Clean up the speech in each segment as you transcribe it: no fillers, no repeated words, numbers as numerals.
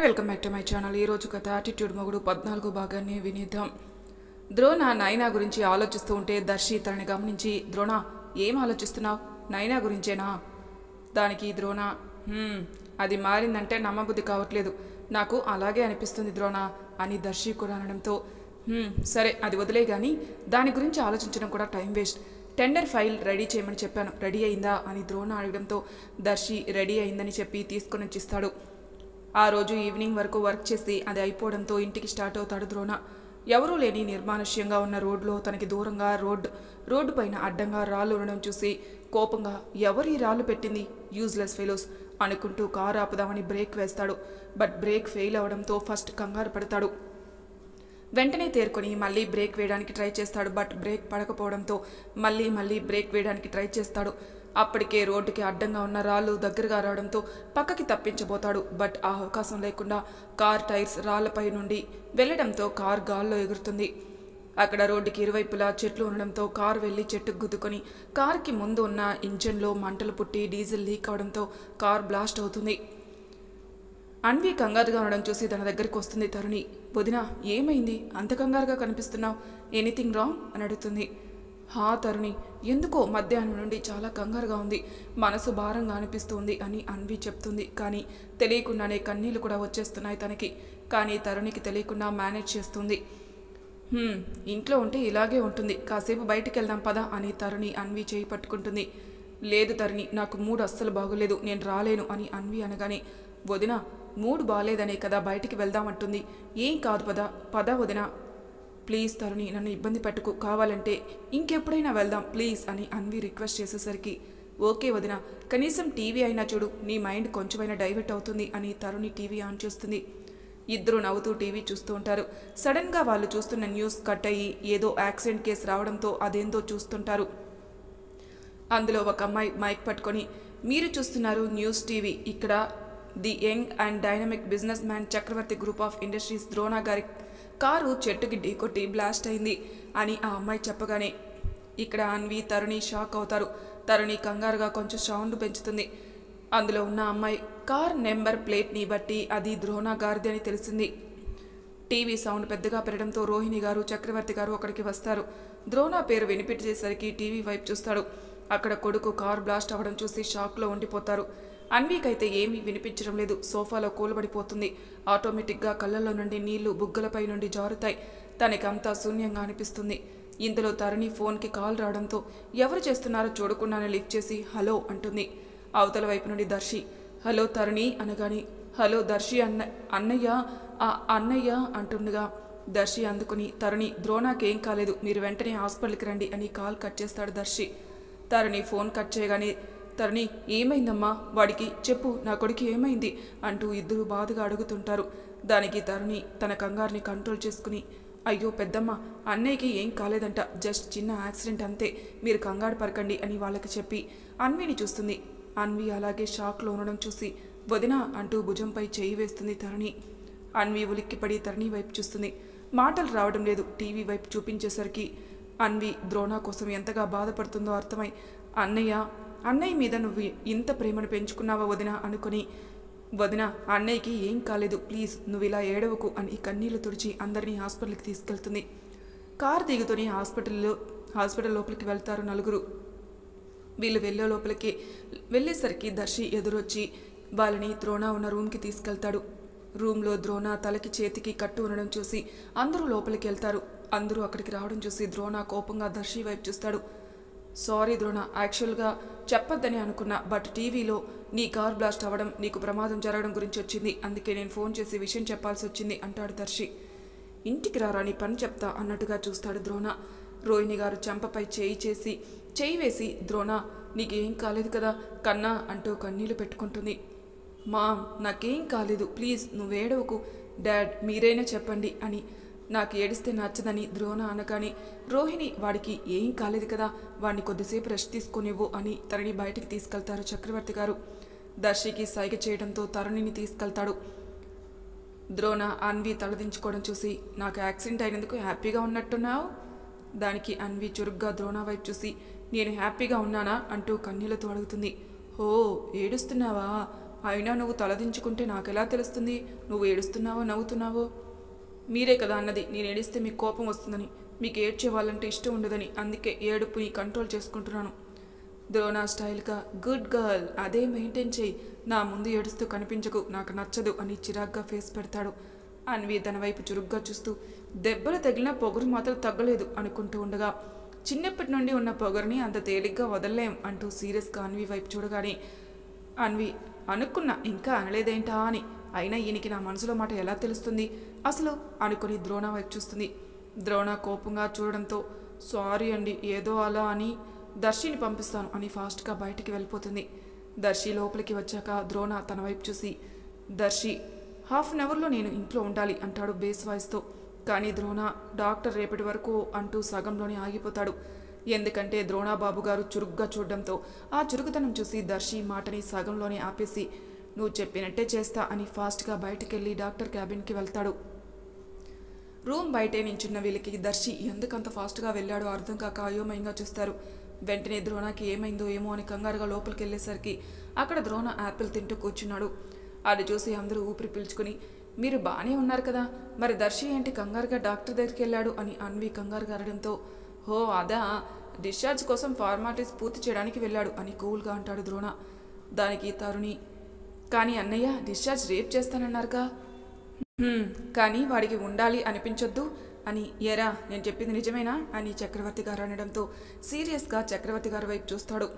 Welcome back to my channel. ఈరోజు కథ attitude మొగుడు 14 భాగాన్ని వినిద్దాం. ద్రోణ నైనా గురించి ఆలోచిస్తూ ఉంటే దర్శి తనని గమనించి, ద్రోణ ఏం ఆలోచిస్తున్నావు? నైనా గురించేనా? దానికి ద్రోణ, అది మారిందంటే నమ్మబుద్ధి కావట్లేదు, నాకు అలాగే అనిపిస్తుంది ద్రోణ అని దర్శి కూడా అనడంతో, సరే అది వదిలే కానీ దాని గురించి ఆలోచించడం కూడా time waste. Tender file ready చేయమని చెప్పాను, రెడీ అయిందా అని ద్రోణ అడగడంతో దర్శి రెడీ అయిందని చెప్పి తీసుకొని వచ్చిస్తాడు. ఆ రోజు ఈవినింగ్ వరకు వర్క్ చేసి అది అయిపోవడంతో ఇంటికి స్టార్ట్ అవుతాడు ద్రోణ. ఎవరూ లేని నిర్మానుష్యంగా ఉన్న రోడ్లో తనకి దూరంగా రోడ్డు పైన అడ్డంగా రాళ్ళు ఉండడం చూసి కోపంగా, ఎవరు ఈ రాళ్ళు పెట్టింది, యూజ్లెస్ ఫెలోస్ అనుకుంటూ కారు ఆపుదామని బ్రేక్ వేస్తాడు. బట్ బ్రేక్ ఫెయిల్ అవడంతో ఫస్ట్ కంగారు పడతాడు. వెంటనే తేరుకొని మళ్ళీ బ్రేక్ వేయడానికి ట్రై చేస్తాడు. బట్ బ్రేక్ పడకపోవడంతో మళ్ళీ బ్రేక్ వేయడానికి ట్రై చేస్తాడు. అప్పటికే రోడ్డుకి అడ్డంగా ఉన్న రాళ్ళు దగ్గరగా రావడంతో పక్కకి తప్పించబోతాడు. బట్ ఆ అవకాశం లేకుండా కార్ టైర్స్ రాళ్లపై నుండి వెళ్లడంతో కార్ గాల్లో ఎగురుతుంది. అక్కడ రోడ్డుకి ఇరువైపులా చెట్లు ఉండడంతో కారు వెళ్లి చెట్టుకు గుద్దుకొని కార్కి ముందు ఉన్న ఇంజన్లో మంటలు పుట్టి డీజిల్ లీక్ అవడంతో కార్ బ్లాస్ట్ అవుతుంది. అన్వి కంగారుగా ఉండడం చూసి తన దగ్గరికి వస్తుంది తరుణి. వదిన ఏమైంది, అంత కంగారుగా కనిపిస్తున్నావు, ఎనీథింగ్ రాంగ్ అని అడుగుతుంది. హా తరుణి, ఎందుకో మధ్యాహ్నం నుండి చాలా కంగారుగా ఉంది, మనసు భారంగా అనిపిస్తుంది అని అన్వి చెప్తుంది. కానీ తెలియకుండానే కన్నీళ్లు కూడా వచ్చేస్తున్నాయి తనకి. కానీ తరుణికి తెలియకుండా మేనేజ్ చేస్తుంది. ఇంట్లో ఉంటే ఇలాగే ఉంటుంది, కాసేపు బయటికి వెళ్దాం పదా అని తరుణి అన్వి చేయి పట్టుకుంటుంది. లేదు తరుణి, నాకు మూడు అస్సలు బాగోలేదు, నేను రాలేను అని అన్వి అనగానే, వదిన మూడు బాగాలేదనే కదా బయటికి వెళ్దామంటుంది, ఏం కాదు పద వదిన, ప్లీజ్ తరుణి నన్ను ఇబ్బంది పెట్టుకు, కావాలంటే ఇంకెప్పుడైనా వెళ్దాం ప్లీజ్ అని అన్వి రిక్వెస్ట్ చేసేసరికి, ఓకే వదిన, కనీసం టీవీ అయినా చూడు, నీ మైండ్ కొంచెమైనా డైవర్ట్ అవుతుంది అని తరుణి టీవీ ఆన్ చేస్తుంది. ఇద్దరు నవ్వుతూ టీవీ చూస్తూ ఉంటారు. సడన్గా వాళ్ళు చూస్తున్న న్యూస్ కట్ అయ్యి ఏదో యాక్సిడెంట్ కేసు రావడంతో అదేందో చూస్తుంటారు. అందులో ఒక అమ్మాయి మైక్ పట్టుకొని, మీరు చూస్తున్నారు న్యూస్ టీవీ, ఇక్కడ the young and dynamic businessman Chakravarthi group of industries Drona గారి కారు చెట్టుకి ఢీకొట్టి బ్లాస్ట్ అయింది అని ఆ అమ్మాయి చెప్పగానే ఇక్కడ అన్వి తరుణి షాక్ అవుతారు. తరుణి కంగారుగా కొంచెం సౌండ్ పెంచుతుంది. అందులో ఉన్న అమ్మాయి కార్ నెంబర్ ప్లేట్ని బట్టి అది ద్రోణ గారిది అని తెలిసింది. టీవీ సౌండ్ పెద్దగా పెరగడంతో రోహిణి గారు చక్రవర్తి గారు అక్కడికి వస్తారు. ద్రోణ పేరు వినిపించేసరికి టీవీ వైపు చూస్తాడు. అక్కడ కొడుకు కార్ బ్లాస్ట్ అవ్వడం చూసి షాక్లో ఉండిపోతారు. అన్వీకైతే ఏమీ వినిపించడం లేదు, సోఫాలో కూలబడిపోతుంది. ఆటోమేటిక్గా కళ్ళల్లో నుండి నీళ్లు బుగ్గలపై నుండి జారుతాయి. తనకంతా శూన్యంగా అనిపిస్తుంది. ఇందులో తరుణి ఫోన్కి కాల్ రావడంతో ఎవరు చేస్తున్నారో చూడకుండానే లిఫ్ట్ చేసి హలో అంటుంది. అవతల వైపు నుండి దర్శి, హలో తరుణి అనగాని, హలో దర్శి అన్నయ్య అంటుండగా దర్శి అందుకుని, తరుణి ద్రోణాకేం కాలేదు, మీరు వెంటనే హాస్పిటల్కి రండి అని కాల్ కట్ చేస్తాడు దర్శి. తరుణి ఫోన్ కట్ చేయగానే, తరుణి ఏమైందమ్మా, వాడికి చెప్పు, నా కొడుకు ఏమైంది అంటూ ఇద్దరు బాధగా అడుగుతుంటారు. దానికి తరుణి తన కంగారుని కంట్రోల్ చేసుకుని, అయ్యో పెద్దమ్మ, అన్నయ్యకి ఏం కాలేదంట, జస్ట్ చిన్న యాక్సిడెంట్ అంతే, మీరు కంగారు పడకండి అని వాళ్ళకి చెప్పి అన్విని చూస్తుంది. అన్వి అలాగే షాక్లో ఉండడం చూసి వదిన అంటూ భుజంపై చేయి వేస్తుంది తరుణి. అన్వి ఉలిక్కిపడి తరుణి వైపు చూస్తుంది. మాటలు రావడం లేదు. టీవీ వైపు చూపించేసరికి అన్వి ద్రోణ కోసం ఎంతగా బాధపడుతుందో అర్థమై, అన్నయ్య మీద నువ్వు ఇంత ప్రేమను పెంచుకున్నావా వదిన అనుకుని, వదిన అన్నయ్యకి ఏం కాలేదు, ప్లీజ్ నువ్వు ఇలా ఏడవకు అని కన్నీళ్లు తుడిచి అందరినీ హాస్పిటల్కి తీసుకెళ్తుంది. కారు దిగుతూనే హాస్పిటల్ లోపలికి వెళ్తారు నలుగురు. వీళ్ళు వెళ్ళేసరికి దర్శి ఎదురొచ్చి వాళ్ళని ద్రోణ ఉన్న రూమ్కి తీసుకెళ్తాడు. రూమ్లో ద్రోణ తలకి చేతికి కట్టు ఉండడం చూసి అందరూ లోపలికి వెళ్తారు. అందరూ అక్కడికి రావడం చూసి ద్రోణ కోపంగా దర్శి వైపు చూస్తాడు. సారీ ద్రోణ, యాక్చువల్గా చెప్పొద్దని అనుకున్నా, బట్ టీవీలో నీ కార్ బ్లాస్ట్ అవ్వడం, నీకు ప్రమాదం జరగడం గురించి వచ్చింది, అందుకే నేను ఫోన్ చేసి విషయం చెప్పాల్సి వచ్చింది అంటాడు దర్శి. ఇంటికి రారా నీ పని చెప్తా అన్నట్టుగా చూస్తాడు ద్రోణ. రోహిణి గారు చెంపపై చేయి వేసి, ద్రోణ నీకేం కాలేదు కదా కన్నా అంటూ కన్నీళ్లు పెట్టుకుంటుంది. మా నాకేం కాలేదు, ప్లీజ్ నువ్వేడవకు డాడ్, మీరైనా చెప్పండి అని, నాకు ఏడిస్తే నచ్చదని ద్రోణ అనగానే రోహిణి, వాడికి ఏం కాలేదు కదా, వాడిని కొద్దిసేపు రెస్ట్ తీసుకునివ్వు అని తరుణి బయటికి తీసుకెళ్తారు చక్రవర్తి గారు. దర్శికి సైగ చేయడంతో తరుణిని తీసుకెళ్తాడు. ద్రోణ అన్వి తలదించుకోవడం చూసి, నాకు యాక్సిడెంట్ అయినందుకు హ్యాపీగా ఉన్నట్టున్నావు. దానికి అన్వి చురుగ్గా ద్రోణ వైపు చూసి, నేను హ్యాపీగా ఉన్నానా అంటూ కన్నీళ్లతో అడుగుతుంది. ఓ ఏడుస్తున్నావా, అయినా నువ్వు తలదించుకుంటే నాకెలా తెలుస్తుంది నువ్వు ఏడుస్తున్నావో నవ్వుతున్నావో? మీరే కదా అన్నది నేను ఏడిస్తే మీకు కోపం వస్తుందని, మీకు ఏడ్చే వాళ్ళంటే ఇష్టం ఉండదని. అందుకే ఏడుపుని కంట్రోల్ చేసుకుంటున్నాను. ద్రోణ స్టైల్గా గుడ్ గర్ల్, అదే మెయింటైన్ చేయి. నా ముందు ఏడుస్తూ కనిపించకు, నాకు నచ్చదు అని చిరాగ్గా ఫేస్ పెడతాడు. అన్వి తన వైపు చురుగ్గా చూస్తూ దెబ్బలు తగిలిన పొగరు మాత్రం తగ్గలేదు అనుకుంటూ ఉండగా, చిన్నప్పటి నుండి ఉన్న పొగరుని అంత తేలిగ్గా వదలలేం అంటూ సీరియస్గా అన్వి వైపు చూడగానే అన్వి అనుకున్నా ఇంకా అనలేదేంటా అని. అయినా ఈయనకి నా మనసులో మాట ఎలా తెలుస్తుంది అసలు అనుకుని ద్రోణ వైపు చూస్తుంది. ద్రోణ కోపంగా చూడడంతో సారీ అండి, ఏదో అలా అని దర్శిని పంపిస్తాను అని ఫాస్ట్గా బయటికి వెళ్ళిపోతుంది. దర్శి లోపలికి వచ్చాక ద్రోణ తన వైపు చూసి దర్శి హాఫ్ అన్ అవర్లో నేను ఇంట్లో ఉండాలి అంటాడు బేస్ వాయిస్తో. కానీ ద్రోణ డాక్టర్ రేపటి వరకు అంటూ సగంలోనే ఆగిపోతాడు. ఎందుకంటే ద్రోణాబాబు గారు చురుగ్గా చూడడంతో ఆ చురుకుతనం చూసి దర్శి మాటని సగంలోనే ఆపేసి నువ్వు చెప్పినట్టే చేస్తా అని ఫాస్ట్గా బయటికెళ్ళి డాక్టర్ క్యాబిన్కి వెళ్తాడు. రూమ్ బయటే నించున్న వీళ్ళకి దర్శి ఎందుకంత ఫాస్ట్గా వెళ్ళాడో అర్థం కాక అయోమయంగా చూస్తారు. వెంటనే ద్రోణకి ఏమైందో ఏమో అని కంగారుగా లోపలికి వెళ్ళేసరికి అక్కడ ద్రోణ యాపిల్ తింటూ కూర్చున్నాడు. అది చూసి అందరూ ఊపిరి పీల్చుకుని మీరు బాగానే ఉన్నారు కదా, మరి దర్శి ఏంటి కంగారుగా డాక్టర్ దగ్గరికి వెళ్ళాడు అని అన్వి కంగారుగా అరడంతో హో అదా, డిశ్చార్జ్ కోసం ఫార్మాలిటీస్ పూర్తి చేయడానికి వెళ్ళాడు అని కూల్గా అంటాడు ద్రోణ. దానికి తరుణి కానీ అన్నయ్య డిశ్చార్జ్ రేపు చేస్తానన్నారుగా, కానీ వాడికి ఉండాలి అనిపించొద్దు అని. ఏరా నేను చెప్పింది నిజమేనా అని చక్రవర్తి గారు అనడంతో సీరియస్గా చక్రవర్తి గారి వైపు చూస్తాడు.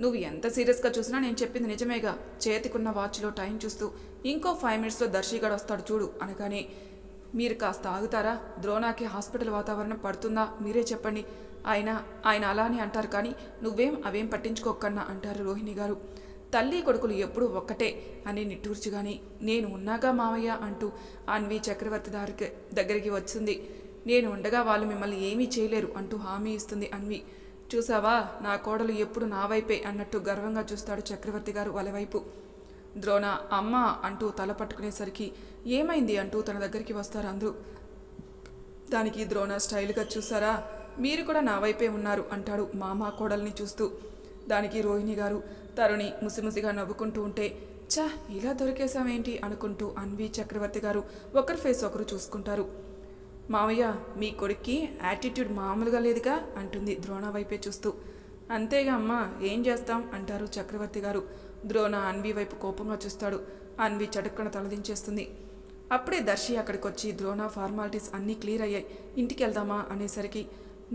నువ్వు ఎంత సీరియస్గా చూసినా నేను చెప్పింది నిజమేగా. చేతికున్న వాచ్లో టైం చూస్తూ ఇంకో 5 మినిట్స్లో దర్శిగాడు వస్తాడు చూడు అనగానే మీరు కాస్త ఆగుతారా? ద్రోణాకి హాస్పిటల్ వాతావరణం పడుతుందా మీరే చెప్పండి. ఆయన అలానే అంటారు కానీ అవేం పట్టించుకోకన్నా అంటారు రోహిణి గారు. తల్లి కొడుకులు ఎప్పుడూ ఒక్కటే అని నిట్టూర్చిగాని నేను ఉన్నాగా మావయ్య అంటూ అన్వి చక్రవర్తి దగ్గరికి వచ్చింది. నేను ఉండగా వాళ్ళు మిమ్మల్ని ఏమీ చేయలేరు అంటూ హామీ ఇస్తుంది అన్వి. చూసావా నా కోడలు ఎప్పుడు నా వైపే అన్నట్టు గర్వంగా చూస్తాడు చక్రవర్తి గారు వాళ్ళ వైపు. ద్రోణ అమ్మ అంటూ తల పట్టుకునేసరికి ఏమైంది అంటూ తన దగ్గరికి వస్తారు అందరూ. దానికి ద్రోణ స్టైల్గా చూసారా మీరు కూడా నా వైపే ఉన్నారు అంటాడు మామ కోడల్ని చూస్తూ. దానికి రోహిణి గారు తరుణి ముసిముసిగా నవ్వుకుంటూ ఉంటే చా ఇలా దొరికేశామేంటి అనుకుంటూ అన్వి చక్రవర్తి గారు ఒకరి ఫేస్ ఒకరు చూసుకుంటారు. మావయ్య మీ కొడుక్కి యాటిట్యూడ్ మామూలుగా లేదుగా అంటుంది ద్రోణ వైపే చూస్తూ. అంతేగా అమ్మా ఏం చేస్తాం అంటారు చక్రవర్తి గారు. ద్రోణ అన్వి వైపు కోపంగా చూస్తాడు. అన్వి చటుక్కన తలదించేస్తుంది. అప్పుడే దర్శి అక్కడికి వచ్చి ద్రోణ ఫార్మాలిటీస్ అన్నీ క్లియర్ అయ్యాయి, ఇంటికి వెళ్దామా అనేసరికి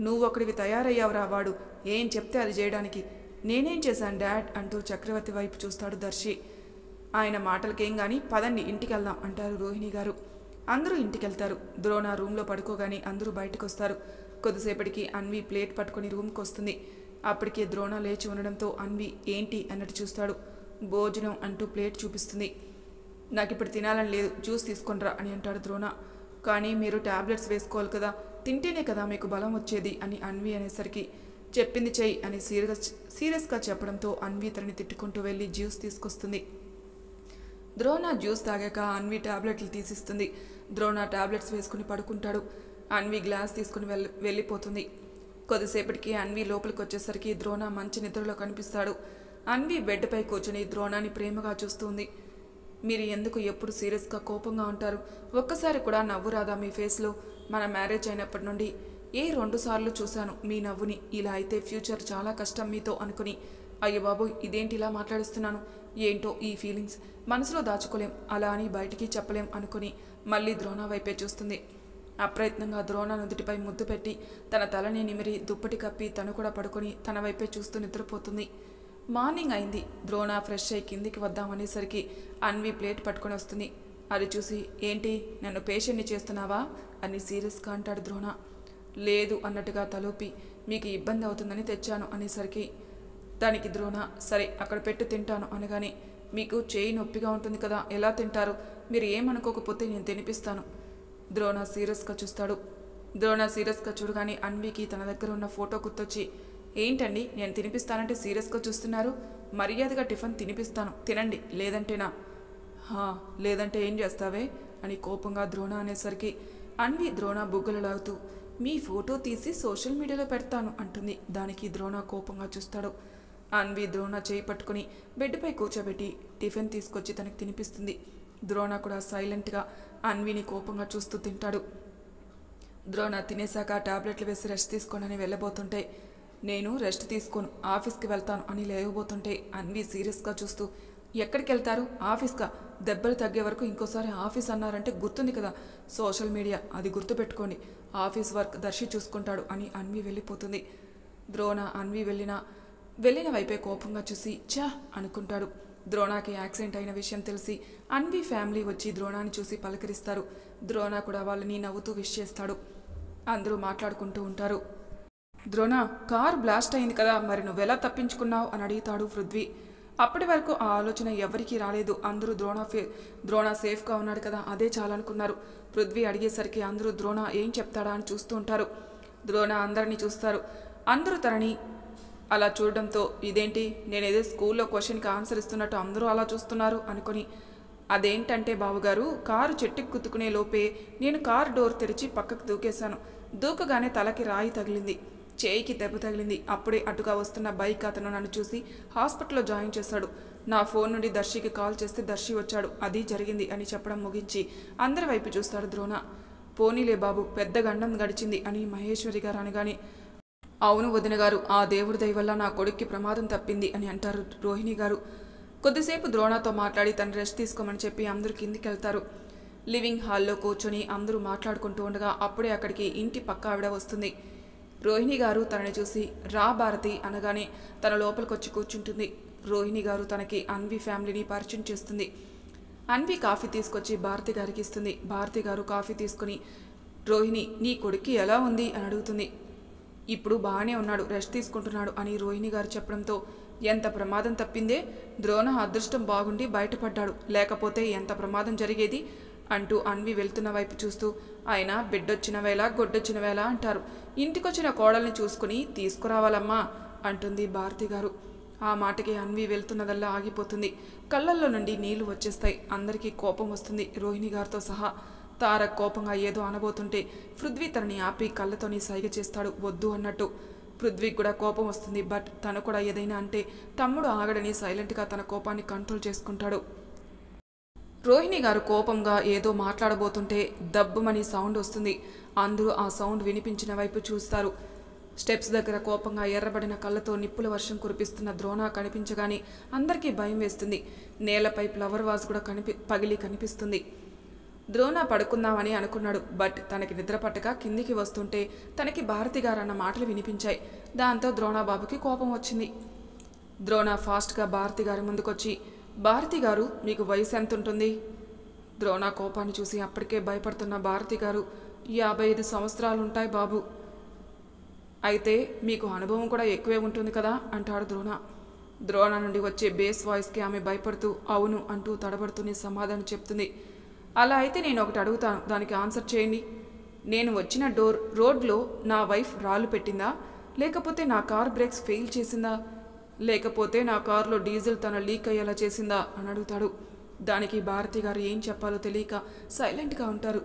నువ్వు ఒకడివి తయారయ్యావురా, వాడు ఏం చెప్తే అది చేయడానికి. నేనేం చేశాను డాడ్ అంటూ చక్రవర్తి వైపు చూస్తాడు దర్శి. ఆయన మాటలకేం గాని పదండి ఇంటికి వెళ్దాం అంటారు రోహిణి గారు. అందరూ ఇంటికి వెళ్తారు. ద్రోణ రూమ్లో పడుకోగానే అందరూ బయటకు వస్తారు. కొద్దిసేపటికి అన్వి ప్లేట్ పట్టుకుని రూమ్కి వస్తుంది. అప్పటికే ద్రోణ లేచి ఉండడంతో అన్వి ఏంటి అన్నట్టు చూస్తాడు. భోజనం అంటూ ప్లేట్ చూపిస్తుంది. నాకు ఇప్పుడు తినాలని లేదు, జ్యూస్ తీసుకొనిరా అని అంటాడు ద్రోణ. కానీ మీరు టాబ్లెట్స్ వేసుకోవాలి కదా, తింటేనే కదా మీకు బలం వచ్చేది అని అన్వి అనేసరికి చెప్పింది చెయ్యి అని సీరియస్గా చెప్పడంతో అన్వి తనని తిట్టుకుంటూ వెళ్ళి జ్యూస్ తీసుకొస్తుంది. ద్రోణ జ్యూస్ తాగాక అన్వి టాబ్లెట్లు తీసిస్తుంది. ద్రోణ టాబ్లెట్స్ వేసుకుని పడుకుంటాడు. అన్వి గ్లాస్ తీసుకుని వెళ్ళిపోతుంది. కొద్దిసేపటికి అన్వి లోపలికి వచ్చేసరికి ద్రోణ మంచి నిద్రలో కనిపిస్తాడు. అన్వి బెడ్పై కూర్చొని ద్రోణాన్ని ప్రేమగా చూస్తుంది. మీరు ఎందుకు ఎప్పుడు సీరియస్గా కోపంగా ఉంటారు? ఒక్కసారి కూడా నవ్వు రాదా మీ ఫేస్లో? మన మ్యారేజ్ అయినప్పటి నుండి 2 సార్లు చూశాను మీ నవ్వుని. ఇలా అయితే ఫ్యూచర్ చాలా కష్టం మీతో అనుకుని. అయ్యో బాబు ఇదేంటి ఇలా మాట్లాడిస్తున్నాను, ఏంటో ఈ ఫీలింగ్స్ మనసులో దాచుకోలేం, అలా అని బయటికి చెప్పలేం అనుకుని మళ్ళీ ద్రోణ వైపే చూస్తుంది. అప్రయత్నంగా ద్రోణ నుదుటిపై ముద్దు పెట్టి తన తలని నిమిరి దుప్పటి కప్పి తను కూడా పడుకొని తన వైపే చూస్తూ నిద్రపోతుంది. మార్నింగ్ అయింది. ద్రోణ ఫ్రెష్ అయ్యి కిందికి వద్దామనేసరికి అన్వి ప్లేట్ పట్టుకొని వస్తుంది. అది చూసి ఏంటి నన్ను పేషెంట్ని చేస్తున్నావా అని సీరియస్గా అంటాడు ద్రోణ. లేదు అన్నట్టుగా తలూపి మీకు ఇబ్బంది అవుతుందని తెచ్చాను అనేసరికి దానికి ద్రోణ సరే అక్కడ పెట్టు తింటాను అనగానే మీకు చేయి నొప్పిగా ఉంటుంది కదా, ఎలా తింటారు? మీరు ఏమనుకోకపోతే నేను తినిపిస్తాను. ద్రోణ సీరియస్గా చూస్తాడు. ద్రోణ సీరియస్గా చూడగానే అన్వికి తన దగ్గర ఉన్న ఫోటో గుర్తొచ్చి ఏంటండి నేను తినిపిస్తానంటే సీరియస్గా చూస్తున్నారు? మర్యాదగా టిఫిన్ తినిపిస్తాను తినండి, లేదంటేనా? లేదంటే ఏం చేస్తావే అని కోపంగా ద్రోణ అనేసరికి అన్వి ద్రోణ బుగ్గలు లాగుతూ మీ ఫోటో తీసి సోషల్ మీడియాలో పెడతాను అంటుంది. దానికి ద్రోణ కోపంగా చూస్తాడు. అన్వి ద్రోణ చేయి పట్టుకుని బెడ్పై కూర్చోబెట్టి టిఫిన్ తీసుకొచ్చి తనకి తినిపిస్తుంది. ద్రోణ కూడా సైలెంట్గా అన్విని కోపంగా చూస్తూ తింటాడు. ద్రోణ తినేశాక టాబ్లెట్లు వేసి రెస్ట్ తీసుకోనని వెళ్ళబోతుంటే, నేను రెస్ట్ తీసుకోను, ఆఫీస్కి వెళ్తాను అని లేవబోతుంటే అన్వి సీరియస్గా చూస్తూ, ఎక్కడికి వెళ్తారు? ఆఫీస్కా? దెబ్బలు తగ్గే వరకు ఇంకోసారి ఆఫీస్ అన్నారంటే గుర్తుంది కదా, సోషల్ మీడియా, అది గుర్తుపెట్టుకోండి. ఆఫీస్ వర్క్ దర్శి చూసుకుంటాడు అని అన్వి వెళ్ళిపోతుంది. ద్రోణ అన్వి వెళ్ళిన వైపే కోపంగా చూసి చా అనుకుంటాడు. ద్రోణకి యాక్సిడెంట్ అయిన విషయం తెలిసి అన్వి ఫ్యామిలీ వచ్చి ద్రోణాన్ని చూసి పలకరిస్తారు. ద్రోణ కూడా వాళ్ళని నవ్వుతూ విష్ చేస్తాడు. అందరూ మాట్లాడుకుంటూ ఉంటారు. ద్రోణ, కార్ బ్లాస్ట్ అయింది కదా, మరి నువ్వెలా తప్పించుకున్నావు అని అడుగుతాడు పృథ్వీ. అప్పటి వరకు ఆ ఆలోచన ఎవరికీ రాలేదు. అందరూ ద్రోణ సేఫ్గా ఉన్నాడు కదా, అదే చాలనుకున్నారు. పృథ్వీ అడిగేసరికి అందరూ ద్రోణ ఏం చెప్తాడా అని చూస్తూ ఉంటారు. ద్రోణ అందరినీ చూస్తారు. అందరూ తనని అలా చూడడంతో, ఇదేంటి నేనేదో స్కూల్లో క్వశ్చన్కి ఆన్సర్ ఇస్తున్నట్టు అందరూ అలా చూస్తున్నారు అనుకొని, అదేంటంటే బావగారు, కారు చెట్టుకు కుతుకునే లోపే నేను కారు డోర్ తెరిచి పక్కకు దూకేశాను. దూకగానే తలకి రాయి తగిలింది, చేయికి దెబ్బ తగిలింది. అప్పుడే అటుగా వస్తున్న బైక్ అతను నన్ను చూసి హాస్పిటల్లో జాయిన్ చేశాడు. నా ఫోన్ నుండి దర్శికి కాల్ చేస్తే దర్శి వచ్చాడు, అది జరిగింది అని చెప్పడం ముగించి అందరి వైపు చూస్తాడు ద్రోణ. పోనీలే బాబు, పెద్ద గండం గడిచింది అని మహేశ్వరి గారు అనగానే, అవును వదిన గారు, ఆ దేవుడి దయ వల్ల నా కొడుక్కి ప్రమాదం తప్పింది అని అంటారు రోహిణి గారు. కొద్దిసేపు ద్రోణతో మాట్లాడి తను రెస్ట్ తీసుకోమని చెప్పి అందరూ కిందికి వెళ్తారు. లివింగ్ హాల్లో కూర్చొని అందరూ మాట్లాడుకుంటూ ఉండగా అప్పుడే అక్కడికి ఇంటి పక్క ఆవిడ వస్తుంది. రోహిణి గారు తనని చూసి రా భారతి అనగానే తన లోపలికొచ్చి కూర్చుంటుంది. రోహిణి గారు తనకి అన్వి ఫ్యామిలీని పరిచయం చేస్తుంది. అన్వి కాఫీ తీసుకొచ్చి భారతి గారికి ఇస్తుంది. భారతి గారు కాఫీ తీసుకుని, రోహిణి, నీ కొడుక్కి ఎలా ఉంది అని అడుగుతుంది. ఇప్పుడు బాగానే ఉన్నాడు, రెస్ట్ తీసుకుంటున్నాడు అని రోహిణి గారు చెప్పడంతో, ఎంత ప్రమాదం తప్పిందే, ద్రోణ అదృష్టం బాగుండి బయటపడ్డాడు, లేకపోతే ఎంత ప్రమాదం జరిగేది అంటూ అన్వి వెళ్తున్న వైపు చూస్తూ, ఆయన బిడ్డొచ్చిన వేళ గొడ్డొచ్చిన వేళ అంటారు, ఇంటికొచ్చిన కోడల్ని చూసుకుని తీసుకురావాలమ్మా అంటుంది భారతి గారు. ఆ మాటకి అన్వి వెళ్తున్నదల్లా ఆగిపోతుంది. కళ్ళల్లో నుండి నీళ్లు వచ్చేస్తాయి. అందరికీ కోపం వస్తుంది, రోహిణి గారితో సహా. తారక్ కోపంగా ఏదో అనబోతుంటే పృథ్వీ తనని ఆపి కళ్ళతోని సైగ చేస్తాడు, వద్దు అన్నట్టు. పృథ్వీకి కూడా కోపం వస్తుంది. బట్ తను కూడా ఏదైనా అంటే తమ్ముడు ఆగడని సైలెంట్గా తన కోపాన్ని కంట్రోల్ చేసుకుంటాడు. రోహిణి గారు కోపంగా ఏదో మాట్లాడబోతుంటే దబ్బుమని సౌండ్ వస్తుంది. అందరూ ఆ సౌండ్ వినిపించిన వైపు చూస్తారు. స్టెప్స్ దగ్గర కోపంగా ఎర్రబడిన కళ్ళతో నిప్పుల వర్షం కురిపిస్తున్న ద్రోణ కనిపించగానే అందరికీ భయం వేస్తుంది. నేలపై ఫ్లవర్ వాజ్ కూడా పగిలి కనిపిస్తుంది. ద్రోణ పడుకుందామని అనుకున్నాడు. బట్ తనకి నిద్ర పట్టక కిందికి వస్తుంటే తనకి భారతి గారు అన్న మాటలు వినిపించాయి. దాంతో ద్రోణబాబుకి కోపం వచ్చింది. ద్రోణ ఫాస్ట్గా భారతి గారి ముందుకొచ్చి, భారతి గారు, మీకు వయసు ఎంత ఉంటుంది? ద్రోణ కోపాన్ని చూసి అప్పటికే భయపడుతున్న భారతి గారు, 55 సంవత్సరాలు ఉంటాయి బాబు. అయితే మీకు అనుభవం కూడా ఎక్కువే ఉంటుంది కదా అంటాడు ద్రోణ. ద్రోణ నుండి వచ్చే బేస్ వాయిస్కి ఆమె భయపడుతూ అవును అంటూ తడబడుతూనే సమాధానం చెప్తుంది. అలా అయితే నేను ఒకటి అడుగుతాను, దానికి ఆన్సర్ చేయండి. నేను వచ్చిన రోడ్లో నా వైఫ్ రాళ్ళు పెట్టిందా, లేకపోతే నా కార్ బ్రేక్స్ ఫెయిల్ చేసిందా, లేకపోతే నా కారులో డీజిల్ తన లీక్ అయ్యేలా చేసిందా అని అడుగుతాడు. దానికి భారతి గారు ఏం చెప్పాలో తెలియక సైలెంట్గా ఉంటారు.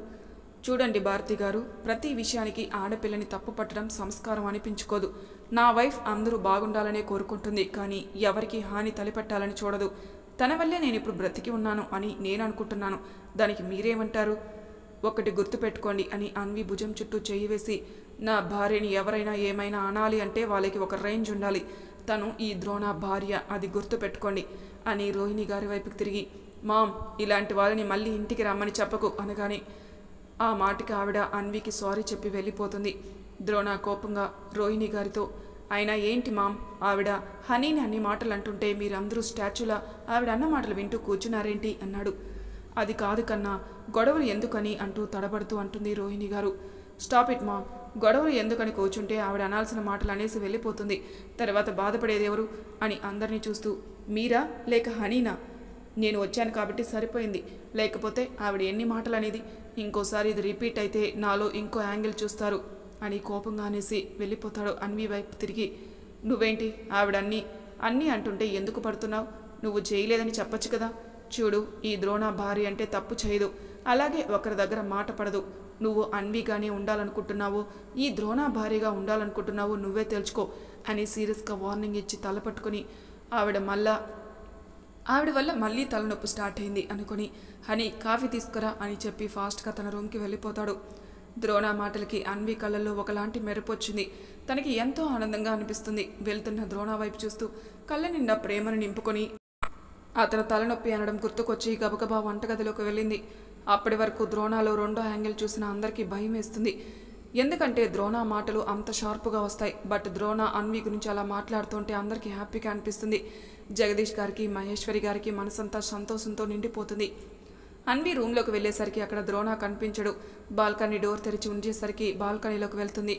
చూడండి భారతి గారు, ప్రతి విషయానికి ఆడపిల్లని తప్పు పట్టడం సంస్కారం అనిపించుకోదు. నా వైఫ్ అందరూ బాగుండాలనే కోరుకుంటుంది, కానీ ఎవరికి హాని తలపెట్టాలని చూడదు. తన వల్లే నేను ఇప్పుడు బ్రతికి ఉన్నాను అని నేను అనుకుంటున్నాను. దానికి మీరేమంటారు? ఒకటి గుర్తుపెట్టుకోండి అని అన్వి భుజం చుట్టూ చేయి వేసి, నా భార్యని ఎవరైనా ఏమైనా అనాలి అంటే వాళ్ళకి ఒక రేంజ్ ఉండాలి. తను ఈ ద్రోణ భార్య, అది గుర్తుపెట్టుకోండి అని రోహిణి గారి వైపుకి తిరిగి, మామ్, ఇలాంటి వాళ్ళని మళ్ళీ ఇంటికి రమ్మని చెప్పకు అనగానే ఆ మాటకి ఆవిడ అన్వికి సారీ చెప్పి వెళ్ళిపోతుంది. ద్రోణ కోపంగా రోహిణి గారితో, అయినా ఏంటి మామ్, ఆవిడ హనీని అన్ని మాటలు అంటుంటే మీరందరూ స్టాచ్యూలా ఆవిడ అన్న మాటలు వింటూ కూర్చున్నారేంటి అన్నాడు. అది కాదు కన్నా, గొడవలు ఎందుకని అంటూ తడబడుతూ అంటుంది రోహిణి గారు. స్టాప్ ఇట్ మామ్, గొడవలు ఎందుకని కూర్చుంటే ఆవిడ అనాల్సిన మాటలు అనేసి వెళ్ళిపోతుంది, తర్వాత బాధపడేదెవరు అని అందరినీ చూస్తూ, మీరా లేక హనీనా? నేను వచ్చాను కాబట్టి సరిపోయింది, లేకపోతే ఆవిడ ఎన్ని మాటలు అనేది, ఇంకోసారి ఇది రిపీట్ అయితే నాలో ఇంకో యాంగిల్ చూస్తారు అని కోపంగా అనేసి వెళ్ళిపోతాడు. అన్వి వైపు తిరిగి, నువ్వేంటి ఆవిడ అన్నీ అంటుంటే ఎందుకు పడుతున్నావు? నువ్వు చేయలేదని చెప్పచ్చు కదా, చూడు, ఈ ద్రోణ భార్య అంటే తప్పు చేయదు, అలాగే ఒకరి దగ్గర మాట పడదు. నువ్వు అన్విగానే ఉండాలనుకుంటున్నావు, ఈ ద్రోణ భార్యగా ఉండాలనుకుంటున్నావు, నువ్వే తెలుసుకో అని సీరియస్గా వార్నింగ్ ఇచ్చి తలపట్టుకుని ఆవిడ వల్ల మళ్ళీ తలనొప్పి స్టార్ట్ అయింది అనుకుని హనీ కాఫీ తీసుకురా అని చెప్పి ఫాస్ట్గా తన రూమ్కి వెళ్ళిపోతాడు. ద్రోణ మాటలకి అన్వి కళ్ళల్లో ఒకలాంటి మెరుపు వచ్చింది. తనకి ఎంతో ఆనందంగా అనిపిస్తుంది. వెళ్తున్న ద్రోణ వైపు చూస్తూ కళ్ళ నిండా ప్రేమను నింపుకొని అతను తలనొప్పి అనడం గుర్తుకొచ్చి గబగబా వంటగదిలోకి వెళ్ళింది. అప్పటి వరకు ద్రోణాలో రెండో యాంగిల్ చూసిన అందరికీ భయం వేస్తుంది. ఎందుకంటే ద్రోణ మాటలు అంత షార్ప్గా వస్తాయి. బట్ ద్రోణ అన్వి గురించి అలా మాట్లాడుతుంటే అందరికీ హ్యాపీగా అనిపిస్తుంది. జగదీష్ గారికి, మహేశ్వరి గారికి మనసంతా సంతోషంతో నిండిపోతుంది. అన్వి రూమ్లోకి వెళ్ళేసరికి అక్కడ ద్రోణ కనిపించడు. బాల్కనీ డోర్ తెరిచి ఉంచేసరికి బాల్కనీలోకి వెళ్తుంది.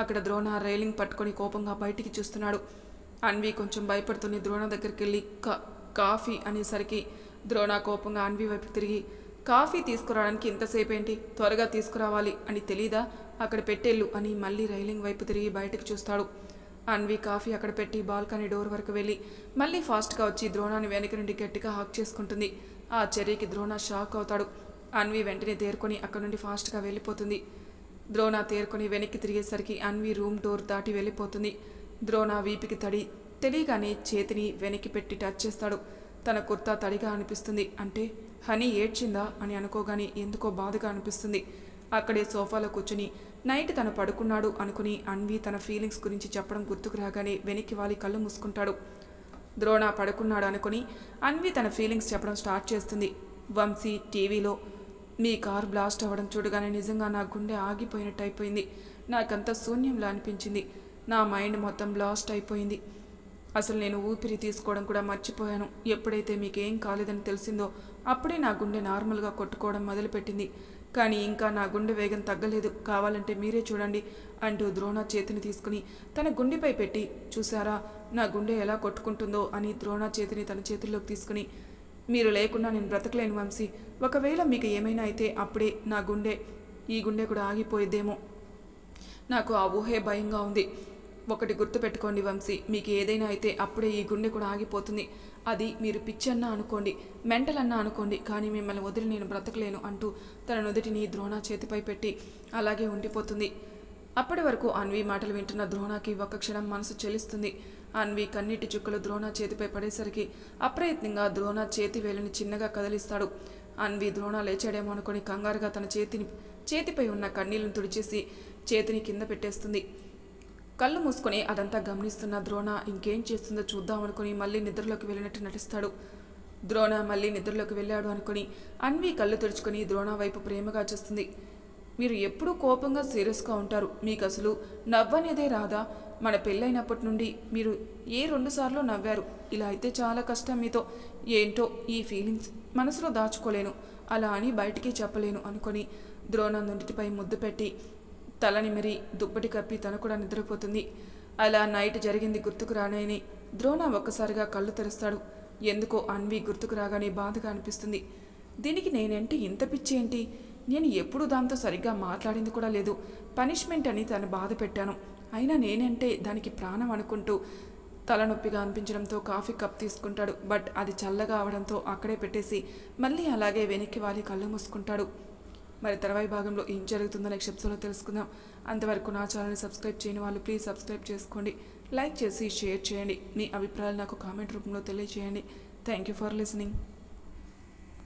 అక్కడ ద్రోణ రైలింగ్ పట్టుకొని కోపంగా బయటికి చూస్తున్నాడు. అన్వి కొంచెం భయపడుతుంది. ద్రోణ దగ్గరికి వెళ్ళి కాఫీ అనేసరికి ద్రోణ కోపంగా అన్వి వైపు తిరిగి, కాఫీ తీసుకురావడానికి ఇంతసేపు ఏంటి, త్వరగా తీసుకురావాలి అని తెలీదా, అక్కడ పెట్టేళ్ళు అని మళ్ళీ రైలింగ్ వైపు తిరిగి బయటకు చూస్తాడు. అన్వి కాఫీ అక్కడ పెట్టి బాల్కనీ డోర్ వరకు వెళ్ళి మళ్ళీ ఫాస్ట్గా వచ్చి ద్రోణాన్ని వెనక నుండి గట్టిగా హాక్ చేసుకుంటుంది. ఆ చర్యకి ద్రోణ షాక్ అవుతాడు. అన్వి వెంటనే తేరుకొని అక్కడ నుండి ఫాస్ట్గా వెళ్ళిపోతుంది. ద్రోణ తేరుకొని వెనక్కి తిరిగేసరికి అన్వి రూమ్ డోర్ దాటి వెళ్ళిపోతుంది. ద్రోణ వీపికి తెలియగానే చేతిని వెనక్కి పెట్టి టచ్ చేస్తాడు. తన కుర్తా తడిగా అనిపిస్తుంది. అంటే హనీ ఏడ్చిందా అని అనుకోగానే ఎందుకో బాధగా అనిపిస్తుంది. అక్కడే సోఫాలో కూర్చుని నైట్ తను పడుకున్నాడు అనుకుని అన్వి తన ఫీలింగ్స్ గురించి చెప్పడం గుర్తుకు రాగానే వెనక్కి వాలి కళ్ళు మూసుకుంటాడు. ద్రోణ పడుకున్నాడు అనుకుని అన్వి తన ఫీలింగ్స్ చెప్పడం స్టార్ట్ చేస్తుంది. వంశీ టీవీలో మీ కార్ బ్లాస్ట్ అవ్వడం చూడగానే నిజంగా నా గుండె ఆగిపోయినట్టు అయిపోయింది. నాకంతా శూన్యంలా అనిపించింది. నా మైండ్ మొత్తం బ్లాస్ట్ అయిపోయింది. అసలు నేను ఊపిరి తీసుకోవడం కూడా మర్చిపోయాను. ఎప్పుడైతే మీకేం కాలేదని తెలిసిందో అప్పుడే నా గుండె నార్మల్గా కొట్టుకోవడం మొదలుపెట్టింది. కానీ ఇంకా నా గుండె వేగం తగ్గలేదు. కావాలంటే మీరే చూడండి అంటూ ద్రోణ చేతిని తీసుకుని తన గుండెపై పెట్టి, చూసారా నా గుండె ఎలా కొట్టుకుంటుందో అని ద్రోణ చేతిని తన చేతుల్లోకి తీసుకుని, మీరు లేకుండా నేను బ్రతకలేను వంశీ. ఒకవేళ మీకు ఏమైనా అయితే అప్పుడే ఈ గుండె కూడా ఆగిపోయేదేమో. నాకు ఆ ఊహే భయంగా ఉంది. ఒకటి గుర్తుపెట్టుకోండి వంశీ, మీకు ఏదైనా అయితే అప్పుడే ఈ గుండె కూడా ఆగిపోతుంది. అది మీరు పిచ్చి అన్నా అనుకోండి, మెంటల్ అన్నా అనుకోండి, కానీ మిమ్మల్ని వదిలి నేను బ్రతకలేను అంటూ తన నుదుటిని ద్రోణ చేతిపై పెట్టి అలాగే ఉండిపోతుంది. అప్పటి వరకు అన్వి మాటలు వింటున్న ద్రోణకి ఒక్క క్షణం మనసు చెలిస్తుంది. అన్వి కన్నీటి చుక్కలు ద్రోణ చేతిపై పడేసరికి అప్రయత్నంగా ద్రోణ చేతి వేలిని చిన్నగా కదిలిస్తాడు. అన్వి ద్రోణ లేచాడేమో అనుకుని కంగారుగా తన చేతిపై ఉన్న కన్నీళ్లను తుడిచేసి చేతిని కింద పెట్టేస్తుంది. కళ్ళు మూసుకొని అదంతా గమనిస్తున్న ద్రోణ ఇంకేం చేస్తుందో చూద్దామనుకుని మళ్ళీ నిద్రలోకి వెళ్ళినట్టు నటిస్తాడు. ద్రోణ మళ్ళీ నిద్రలోకి వెళ్ళాడు అనుకుని అన్వి కళ్ళు తెరుచుకొని ద్రోణ వైపు ప్రేమగా చూస్తుంది. మీరు ఎప్పుడూ కోపంగా సీరియస్గా ఉంటారు, మీకు అసలు నవ్వనేదే రాదా? మన పెళ్ళైనప్పటి నుండి మీరు 2 సార్లు నవ్వారు. ఇలా అయితే చాలా కష్టం మీతో. ఏంటో ఈ ఫీలింగ్స్ మనసులో దాచుకోలేను, అలా అని బయటికి చెప్పలేను అనుకొని ద్రోణ నుడిటిపై ముద్దు పెట్టి తలని మరి దుప్పటి కప్పి తను కూడా నిద్రపోతుంది. అలా నైట్ జరిగింది గుర్తుకు రానని ద్రోణ ఒక్కసారిగా కళ్ళు తెరుస్తాడు. ఎందుకో అన్వి గుర్తుకు రాగానే బాధగా అనిపిస్తుంది. దీనికి నేనేంటి ఇంత పిచ్చి ఏంటి? నేను ఎప్పుడు దాంతో సరిగ్గా మాట్లాడింది కూడా లేదు. పనిష్మెంట్ అని తను బాధ పెట్టాను. అయినా నేనంటే దానికి ప్రాణం అనుకుంటూ తలనొప్పిగా అనిపించడంతో కాఫీ కప్ తీసుకుంటాడు. బట్ అది చల్లగా అవడంతో అక్కడే పెట్టేసి మళ్ళీ అలాగే వెనక్కి వాలి కళ్ళు మూసుకుంటాడు. మరి తర్వాయి భాగంలో ఏం జరుగుతుందో నెక్స్ట్ ఎపిసోడ్లో తెలుసుకుందాం. అంతవరకు నా ఛానల్ని సబ్స్క్రైబ్ చేయని వాళ్ళు ప్లీజ్ సబ్స్క్రైబ్ చేసుకోండి, లైక్ చేసి షేర్ చేయండి, మీ అభిప్రాయాలు నాకు కామెంట్ రూపంలో తెలియజేయండి. Thank you for listening.